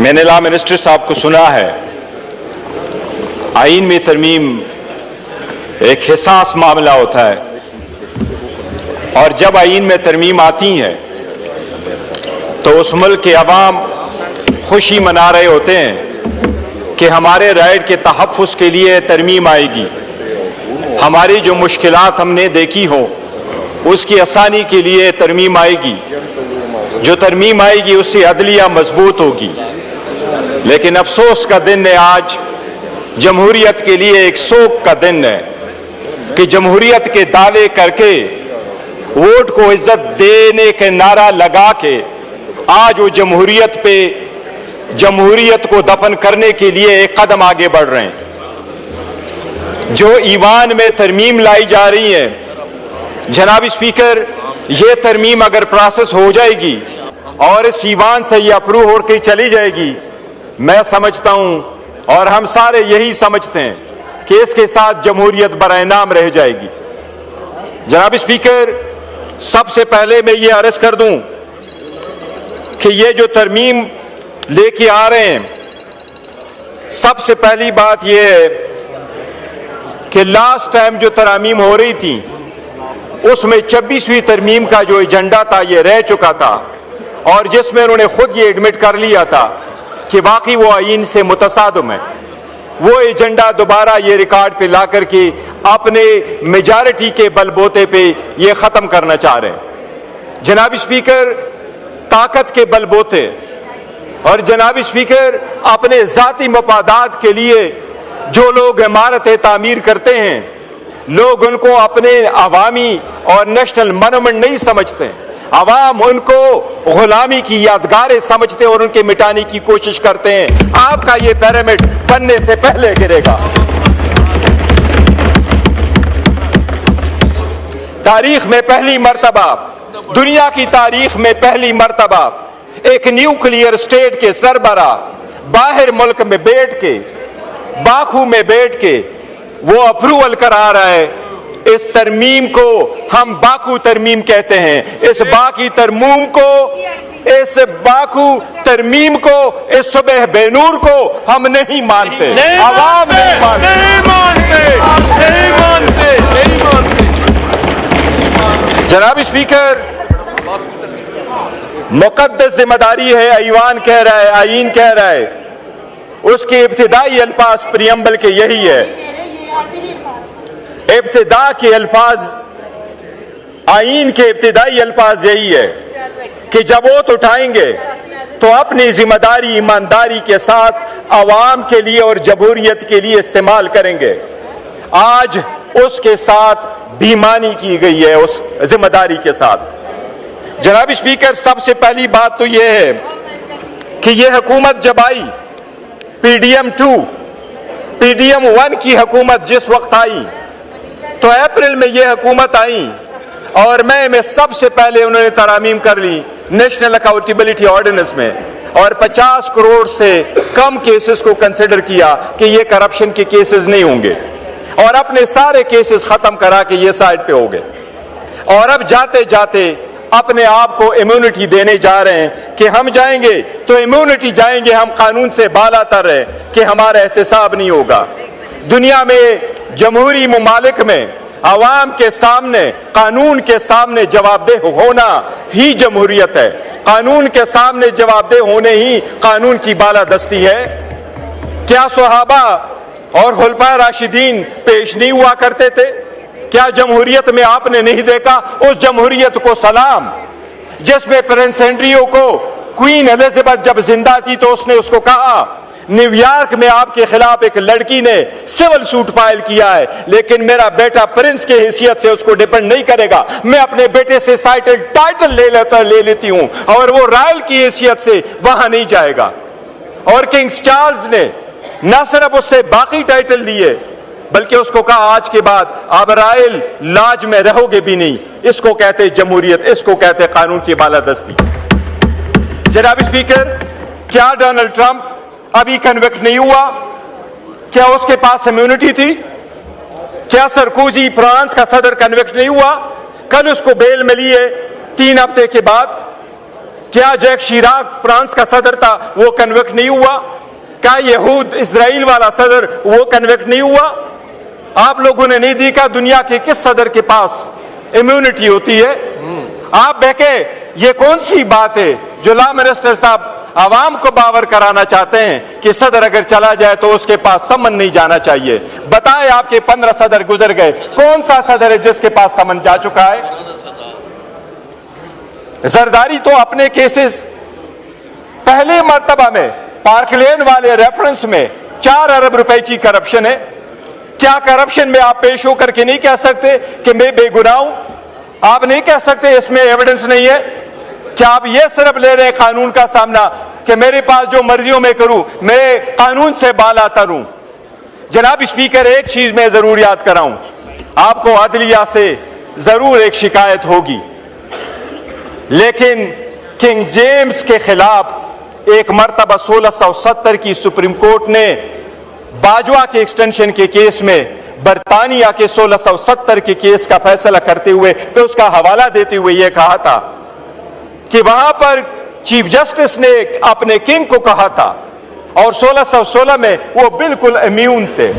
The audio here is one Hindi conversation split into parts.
मैंने लॉ मिनिस्टर साहब को सुना है, आईन में तरमीम एक हिसास मामला होता है और जब आईन में तरमीम आती है तो उस मुल्क के अवाम खुशी मना रहे होते हैं कि हमारे राइट के तहफ़्फ़ुज़ के लिए तरमीम आएगी, हमारी जो मुश्किलात हमने देखी हो उसकी आसानी के लिए तरमीम आएगी, जो तरमीम आएगी उससे अदलिया मजबूत होगी। लेकिन अफसोस का दिन है, आज जमहूरियत के लिए एक शोक का दिन है कि जमहूरियत के दावे करके वोट को इज्जत देने के नारा लगा के आज वो जमहूरियत को दफन करने के लिए एक कदम आगे बढ़ रहे हैं। जो ईवान में तरमीम लाई जा रही है, जनाब स्पीकर, ये तरमीम अगर प्रोसेस हो जाएगी और इस ईवान से ये अप्रूव होकर चली जाएगी, मैं समझता हूं और हम सारे यही समझते हैं कि इसके साथ जमहूरियत बरइनाम रह जाएगी। जनाब स्पीकर, सबसे पहले मैं ये अर्ज कर दूं कि ये जो तरमीम लेके आ रहे हैं, सबसे पहली बात यह है कि लास्ट टाइम जो तरमीम हो रही थी उसमें 26वीं तरमीम का जो एजेंडा था ये रह चुका था और जिसमें उन्होंने खुद ये एडमिट कर लिया था कि वाकई वो आईन से मुतसादम है। वो एजेंडा दोबारा ये रिकॉर्ड पे ला करके अपने मेजॉरिटी के बलबूते पे ये खत्म करना चाह रहे हैं। जनाब स्पीकर, ताकत के बलबूते और जनाब स्पीकर अपने जाती मफादात के लिए जो लोग इमारतें तामीर करते हैं, लोग उनको अपने अवामी और नेशनल मोनूमेंट नहीं समझते, अवाम उनको गुलामी की यादगारें समझते और उनके मिटाने की कोशिश करते हैं। आपका ये पिरामिड बनने से पहले गिरेगा। तारीख में पहली मर्तबा, दुनिया की तारीख में पहली मर्तबा एक न्यूक्लियर स्टेट के सरबरा बाहर मुल्क में बैठ के, बाकू में बैठ के वो अप्रूवल करा रहा है। इस तरमीम को हम बाकू तरमीम कहते हैं। इस तरमीम को, इस सुबह बेनूर को हम नहीं मानते, अवाम नहीं मानते। जनाब स्पीकर, मुकद्दस जिम्मेदारी है, आईन कह रहा है, उसके इब्तिदाई अल्फाज प्रियम्बल के यही है। इब्तिदा के अल्फाज, आईन के इब्तिदाई अल्फाज यही है कि जब वोट उठाएंगे तो अपनी जिम्मेदारी ईमानदारी के साथ अवाम के लिए और जमहूरियत के लिए इस्तेमाल करेंगे। आज उसके साथ बेईमानी की गई है, उस जिम्मेदारी के साथ। जनाब स्पीकर, सबसे पहली बात तो यह है कि यह हुकूमत जब आई, PDM 2, PDM 1 की हुकूमत जिस वक्त आई तो अप्रैल में यह हुकूमत आई और मई में सबसे पहले उन्होंने तरामीम कर ली नेशनल अकाउंटेबिलिटी ऑर्डिनेंस में और 50 करोड़ से कम केसेस को कंसिडर किया कि ये करप्शन के केसेस नहीं होंगे और अपने सारे केसेस खत्म करा के ये साइड पे हो गए। और अब जाते जाते अपने आप को इम्यूनिटी देने जा रहे हैं कि हम जाएंगे तो इम्यूनिटी जाएंगे, हम कानून से बालातर है कि हमारा एहतसाब नहीं होगा। दुनिया में जमहूरी मुमालिक में अवाम के सामने, कानून के सामने जवाबदेह होना ही जमहूरियत है। कानून के सामने जवाबदेह होने ही कानून की बालादस्ती है। क्या सहाबा और खुलफा राशिदीन पेश नहीं हुआ करते थे? क्या जमहूरियत में आपने नहीं देखा उस जमहूरियत को सलाम जिसमें प्रिंस एंड्रियो को क्वीन एलिजाबेथ जब जिंदा थी तो उसने उसको कहा, न्यूयॉर्क में आपके खिलाफ एक लड़की ने सिविल सूट फाइल किया है, लेकिन मेरा बेटा प्रिंस के हैसियत से उसको डिपेंड नहीं करेगा, मैं अपने बेटे से साइटेड टाइटल ले लेती हूं और वो रॉयल की हैसियत से वहां नहीं जाएगा। और किंग चार्ल्स ने न सिर्फ उससे बाकी टाइटल लिए बल्कि उसको कहा आज के बाद आप रॉयल लॉज में रहोगे भी नहीं। इसको कहते जमहूरियत, इसको कहते कानून की बालादस्ती। जनाब स्पीकर, क्या डोनाल्ड ट्रंप अभी कन्विक्ट नहीं हुआ? क्या उसके पास इम्यूनिटी थी? क्या सरकोजी फ्रांस का सदर कन्विक्ट नहीं हुआ? कल उसको बेल मिली है 3 हफ्ते के बाद। क्या जैक शिराक फ्रांस का सदर था, वो कन्विक्ट नहीं हुआ? क्या यहूद इजराइल वाला सदर वो कन्विक्ट नहीं हुआ? आप लोगों ने नहीं देखा दुनिया के किस सदर के पास इम्यूनिटी होती है? आप बहके, ये कौन सी बात है जो लॉ मिनिस्टर साहब आवाम को बावर कराना चाहते हैं कि सदर अगर चला जाए तो उसके पास समन नहीं जाना चाहिए? बताएं, आपके 15 सदर गुजर गए, कौन सा सदर है जिसके पास समन जा चुका है? जरदारी तो अपने केसेस पहले मर्तबा में पार्कलेन वाले रेफरेंस में 4 अरब रुपए की करप्शन है। क्या करप्शन में आप पेश होकर के नहीं कह सकते कि मैं बेगुनाह हूं? आप नहीं कह सकते इसमें एविडेंस नहीं है? क्या आप ये सिर्फ ले रहे कानून का सामना कि मेरे पास जो मर्जियों में करूं, मैं कानून से बाला तरूं? जनाब स्पीकर, एक चीज मैं जरूर याद कराऊं, आपको अदलिया से जरूर एक शिकायत होगी, लेकिन किंग जेम्स के खिलाफ एक मर्तबा 1670 की सुप्रीम कोर्ट ने बाजवा के एक्सटेंशन के केस में बरतानिया के 1670 के केस का फैसला करते हुए तो उसका हवाला देते हुए यह कहा था कि वहां पर चीफ जस्टिस ने अपने किंग को कहा था, और 1616 में वो बिल्कुल इम्यून थे।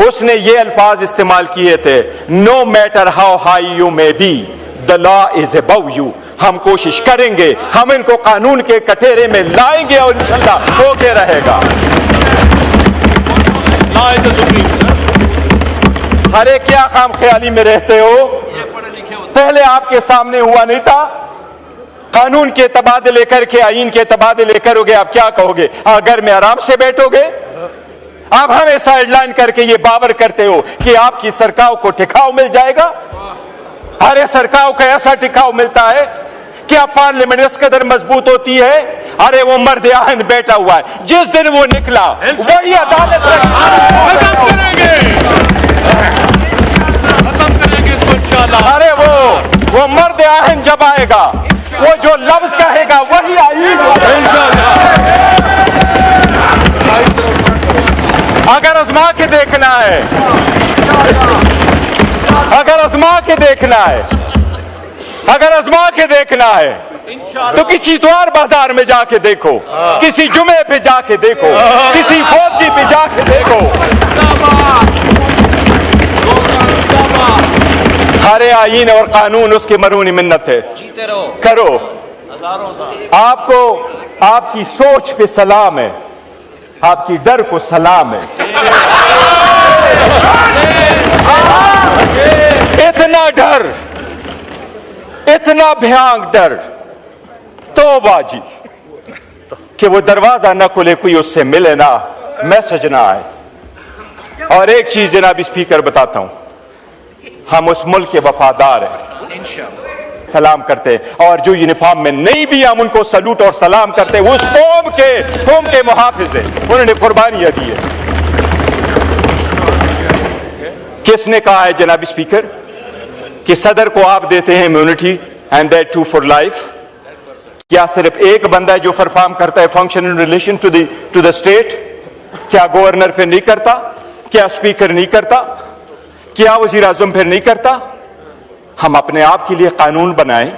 उसने ये अल्फाज इस्तेमाल किए थे, no matter how high you may be, the law is above you. हम कोशिश करेंगे, हम इनको कानून के कटोरे में लाएंगे और इंशाल्लाह होके रहेगा। अरे क्या खाम ख्याली में रहते हो? पहले आपके सामने हुआ नहीं था? कानून के तबादले करके आईन के तबादले करोगे, आप क्या कहोगे? घर में आराम से बैठोगे? आप हमें साइडलाइन करके ये बावर करते हो कि आपकी सरकार को टिकाव मिल जाएगा। अरे सरकार को ऐसा टिकाव मिलता है, क्या पार्लियामेंट इस कदर मजबूत होती है? अरे वो मर्द आहन बैठा हुआ है, जिस दिन वो निकला वही अदालत खत्म करेंगे इसको इंशाल्लाह। अरे वो मर्द आहन जब आएगा, वो जो लफ्ज कहेगा वही आईन इंशाल्लाह। अगर आजमा के देखना है, अगर आजमा के देखना है, अगर आजमा के देखना है तो किसी इतवार बाजार में जाके देखो, किसी जुमे पे जाके देखो, किसी फौजी पे जाके देखो। हरे आईन और कानून उसकी मरूनी मिन्नत है, करो। आपको आपकी सोच पे सलाम है, आपकी डर को सलाम है। इतना डर, इतना भयानक डर, तौबा जी, कि वो दरवाजा न खुले, कोई उससे मिले ना, मैसेज ना आए। और एक चीज जनाब स्पीकर बताता हूं, हम उस मुल्क के वफादार हैं, सलाम करते हैं, और जो यूनिफॉर्म में नहीं भी हम उनको सलूट और सलाम करते हैं, वो उस कौम के मुहाफिज हैं, उन्होंने कुर्बानियां दी है। किसने कहा है जनाब स्पीकर कि सदर को आप देते हैं immunity and that too for life? क्या सिर्फ एक बंदा है जो परफॉर्म करता है function in relation to the state? क्या गवर्नर फिर नहीं करता? क्या स्पीकर नहीं करता? क्या वजीर आजम फिर नहीं करता? हम अपने आप के लिए कानून बनाएं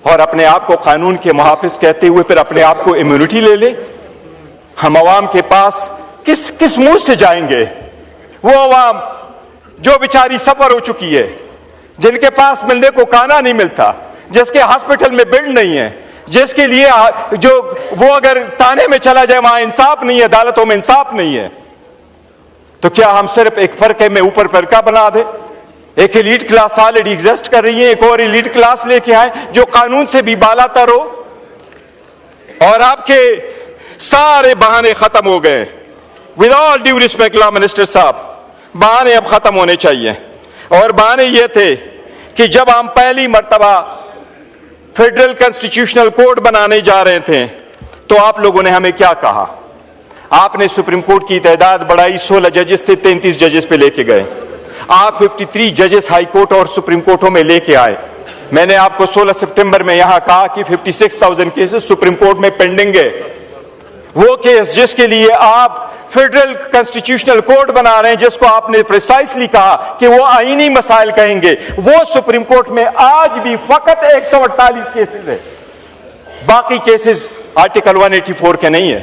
और अपने आप को कानून के मुहाफिज कहते हुए फिर अपने आप को इम्यूनिटी ले ले। हम अवाम के पास किस मुंह से जाएंगे? वो अवाम जो बेचारी सफर हो चुकी है, जिनके पास मिलने को खाना नहीं मिलता, जिसके हॉस्पिटल में बेड नहीं है, जिसके लिए जो वो अगर थाने में चला जाए वहां इंसाफ नहीं है, अदालतों में इंसाफ नहीं है, तो क्या हम सिर्फ एक फरके में ऊपर फरका बना दे? एक एलीट क्लास ऑलरेडी एग्जिस्ट कर रही है, एक और एलीट क्लास लेके आए जो कानून से भी बालातर हो, और आपके सारे बहाने खत्म हो गए। With all due respect law minister साहब, बहाने अब खत्म होने चाहिए। और बहाने ये थे कि जब हम पहली मर्तबा फेडरल कॉन्स्टिट्यूशनल कोड बनाने जा रहे थे तो आप लोगों ने हमें क्या कहा? आपने सुप्रीम कोर्ट की तादाद बढ़ाई, 16 जजेस थे, 33 जजेस पे लेके गए। आप 53 जजेस हाई कोर्ट और सुप्रीम कोर्टों में लेके आए। मैंने आपको 16 सितंबर में यहां कहा कि 56,000 केसेस सुप्रीम कोर्ट में पेंडिंग है। वो केस जिसके लिए आप फेडरल कॉन्स्टिट्यूशनल कोड बना रहे हैं, जिसको आपने प्रिसाइसली कहा कि वो आईनी मसाइल कहेंगे, वो सुप्रीम कोर्ट में आज भी फकत 148 केसेस है। बाकी केसेस आर्टिकल 184 के नहीं है,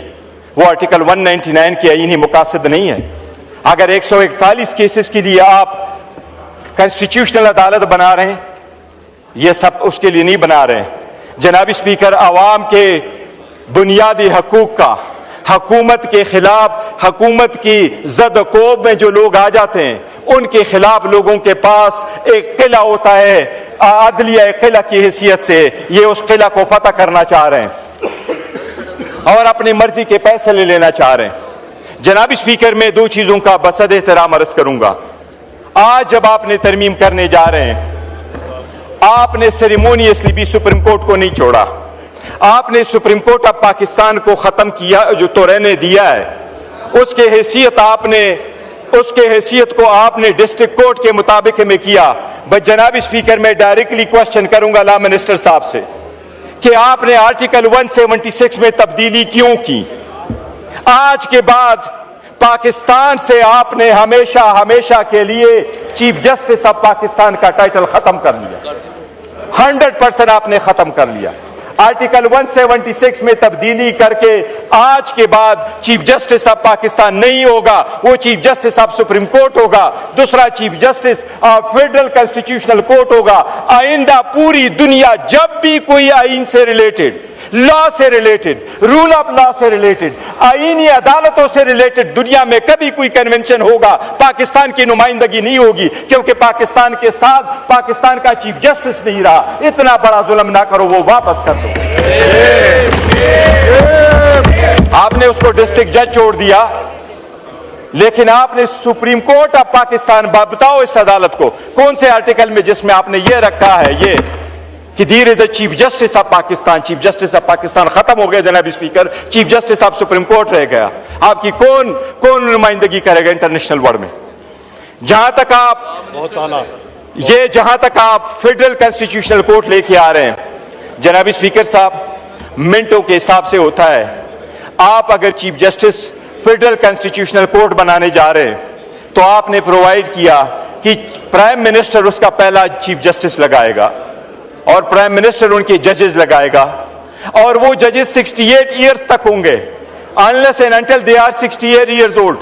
वो आर्टिकल 199 के आईनी मुकासद नहीं है। अगर 141 केसेस के लिए आप कॉन्स्टिट्यूशनल अदालत बना रहे हैं, ये सब उसके लिए नहीं बना रहे हैं। जनाब स्पीकर, आवाम के बुनियादी हकूक का हुकूमत के खिलाफ, हुकूमत की जद-कोब में जो लोग आ जाते हैं, उनके खिलाफ लोगों के पास एक किला होता है, अदलिया किला की हैसियत से ये उस किला को फतह करना चाह रहे हैं और अपनी मर्जी के फैसले लेना चाह रहे हैं। जनाब स्पीकर, मैं दो चीजों का बसद एहतराम अर्ज करूंगा। आज जब आपने तरमीम करने जा रहे हैं, आपने सेरेमोनियसली भी सुप्रीम कोर्ट को नहीं छोड़ा। आपने सुप्रीम कोर्ट ऑफ पाकिस्तान को खत्म किया, जो तो रहने दिया है, उसके हैसियत को आपने डिस्ट्रिक्ट कोर्ट के मुताबिक में किया। बस जनाब स्पीकर, मैं डायरेक्टली क्वेश्चन करूंगा लॉ मिनिस्टर साहब से कि आपने आर्टिकल 176 में तब्दीली क्यों की? आज के बाद पाकिस्तान से आपने हमेशा हमेशा के लिए चीफ जस्टिस ऑफ पाकिस्तान का टाइटल खत्म कर लिया। 100% आपने खत्म कर लिया। आर्टिकल 176 में तब्दीली करके आज के बाद चीफ जस्टिस ऑफ पाकिस्तान नहीं होगा, वो chief justice of supreme court होगा, दूसरा chief justice of federal constitutional court होगा। आइंदा पूरी दुनिया जब भी कोई आइन से रिलेटेड, लॉ से रिलेटेड, रूल ऑफ लॉ से रिलेटेड, आईनी अदालतों से रिलेटेड दुनिया में कभी कोई कन्वेंशन होगा, पाकिस्तान की नुमाइंदगी नहीं होगी, क्योंकि पाकिस्तान के साथ पाकिस्तान का चीफ जस्टिस नहीं रहा। इतना बड़ा जुल्म ना करो, वो वापस कर दो। आपने उसको डिस्ट्रिक्ट जज छोड़ दिया, लेकिन आपने सुप्रीम कोर्ट ऑफ पाकिस्तान, बताओ इस अदालत को कौन से आर्टिकल में जिसमें आपने ये रखा है ये कि there is a chief justice of Pakistan. Chief justice of Pakistan खत्म हो गया जनाब speaker, chief justice of supreme court रह गया। आपकी कौन नुमाइंदगी करेगा इंटरनेशनल वर्ल्ड में? जहां तक आप फेडरल कॉन्स्टिट्यूशनल कोर्ट लेके आ रहे हैं, जनाब स्पीकर साहब, मिनटों के हिसाब से होता है। आप अगर chief justice federal constitutional court बनाने जा रहे हैं, तो आपने प्रोवाइड किया कि प्राइम मिनिस्टर उसका पहला चीफ जस्टिस लगाएगा और प्राइम मिनिस्टर उनके जजेस लगाएगा, और वो जजेस 68 ईयर्स तक होंगे, unless and until they are 68 years old.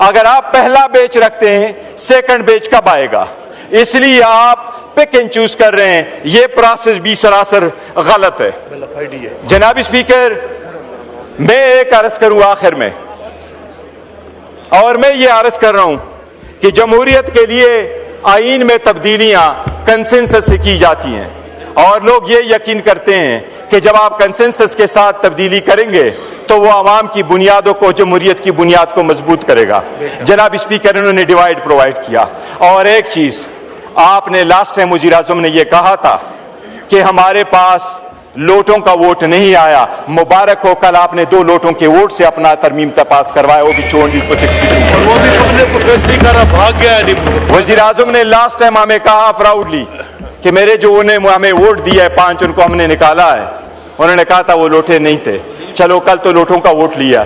अगर आप पहला बेच रखते हैं, सेकंड बेच कब आएगा? इसलिए आप पिक एंड चूज कर रहे हैं। ये प्रोसेस भी सरासर गलत है। जनाब स्पीकर, मैं एक अर्ज करूं आखिर में, और मैं ये अर्ज कर रहा हूं कि जमहूरियत के लिए आईन में तब्दीलियां कंसेंसस से की जाती हैं, और लोग ये यकीन करते हैं कि जब आप कंसेंसस के साथ तब्दीली करेंगे तो वो आवाम की बुनियादों को, जमहूरियत की बुनियाद को मजबूत करेगा। जनाब स्पीकर, इन्होंने डिवाइड प्रोवाइड किया। और एक चीज आपने लास्ट टाइम वज़ीर आज़म ने यह कहा था कि हमारे पास लोटों का वोट नहीं आया। मुबारक हो, कल आपने 2 लोटों के वोट से अपना तरमीम पास करवाया, वो भी 64 भाग गया। वज़ीर आज़म ने लास्ट टाइम हमें कहा प्राउडली कि मेरे जो उन्हें हमें वोट दिया है 5, उनको हमने निकाला है। उन्होंने कहा था वो लोटे नहीं थे। चलो, कल तो लोटों का वोट लिया।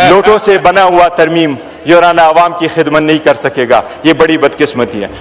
लोटों से बना हुआ तरमीम योराना आवाम की खिदमत नहीं कर सकेगा। ये बड़ी बदकिस्मती है।